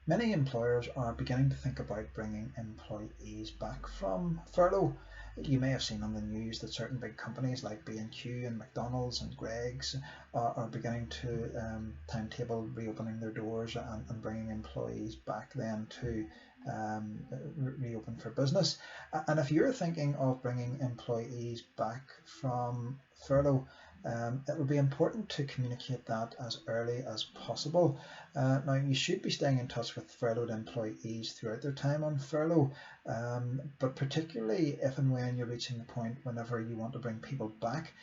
Many employers are beginning to think about bringing employees back from furlough. You may have seen on the news that certain big companies like B&Q and McDonald's and Greggs are beginning to timetable reopening their doors and bringing employees back then to reopen for business. And if you're thinking of bringing employees back from furlough, it will be important to communicate that as early as possible. Now, you should be staying in touch with furloughed employees throughout their time on furlough, but particularly if and when you're reaching the point whenever you want to bring people back,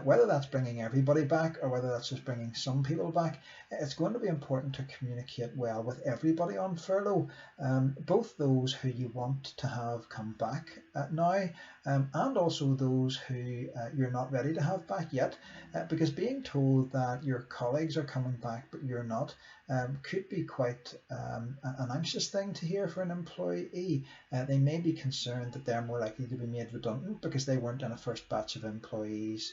whether that's bringing everybody back or whether that's just bringing some people back, it's going to be important to communicate well with everybody on furlough, both those who you want to have come back now, and also those who you're not ready to have back yet, because being told that your colleagues are coming back but you're not could be quite an anxious thing to hear for an employee. They may be concerned that they're more likely to be made redundant because they weren't in a first batch of employees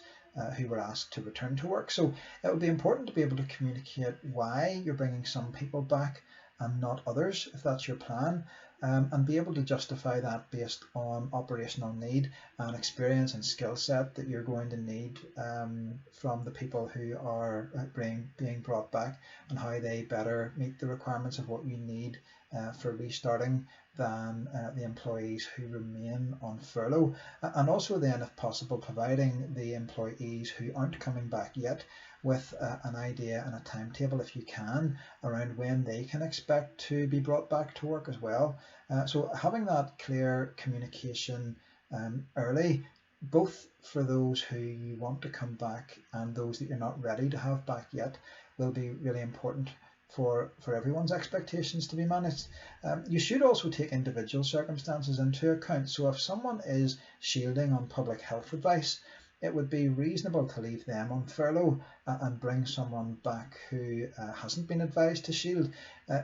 who were asked to return to work. So it would be important to be able to communicate why you're bringing some people back and not others, if that's your plan, and be able to justify that based on operational need and experience and skill set that you're going to need from the people who are being brought back, and how they better meet the requirements of what you need for restarting than the employees who remain on furlough. And also then, if possible, providing the employees who aren't coming back yet with an idea and a timetable, if you can, around when they can expect to be brought back to work as well. So having that clear communication early, both for those who you want to come back and those that you're not ready to have back yet, will be really important for everyone's expectations to be managed. You should also take individual circumstances into account. So if someone is shielding on public health advice, it would be reasonable to leave them on furlough and bring someone back who hasn't been advised to shield.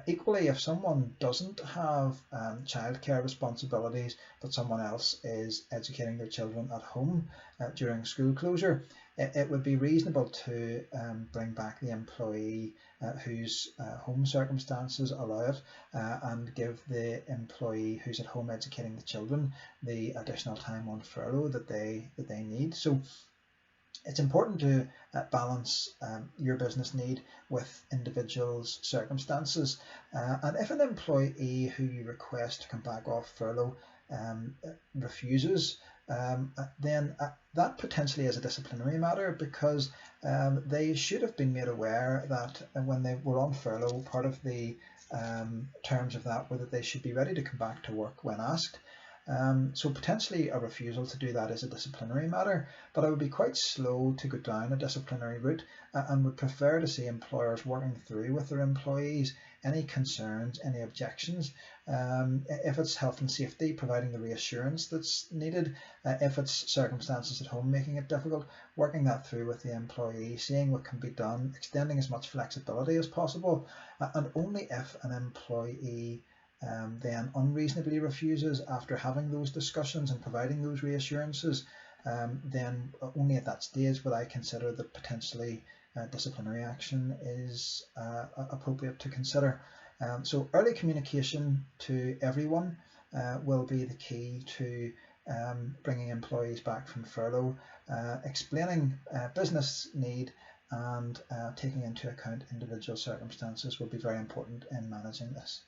Equally, if someone doesn't have childcare responsibilities, but someone else is educating their children at home during school closure, it would be reasonable to bring back the employee whose home circumstances allow it, and give the employee who's at home educating the children the additional time on furlough that they need. So it's important to balance your business need with individuals' circumstances. And if an employee who you request to come back off furlough refuses, then that potentially is a disciplinary matter, because they should have been made aware that when they were on furlough, part of the terms of that were that they should be ready to come back to work when asked. So potentially a refusal to do that is a disciplinary matter, but I would be quite slow to go down a disciplinary route, and would prefer to see employers working through with their employees any concerns, any objections. If it's health and safety, providing the reassurance that's needed. If it's circumstances at home making it difficult, working that through with the employee, seeing what can be done, extending as much flexibility as possible, and only if an employee then unreasonably refuses after having those discussions and providing those reassurances, then only at that stage would I consider that potentially disciplinary action is appropriate to consider. So early communication to everyone will be the key to bringing employees back from furlough. Explaining business need and taking into account individual circumstances will be very important in managing this.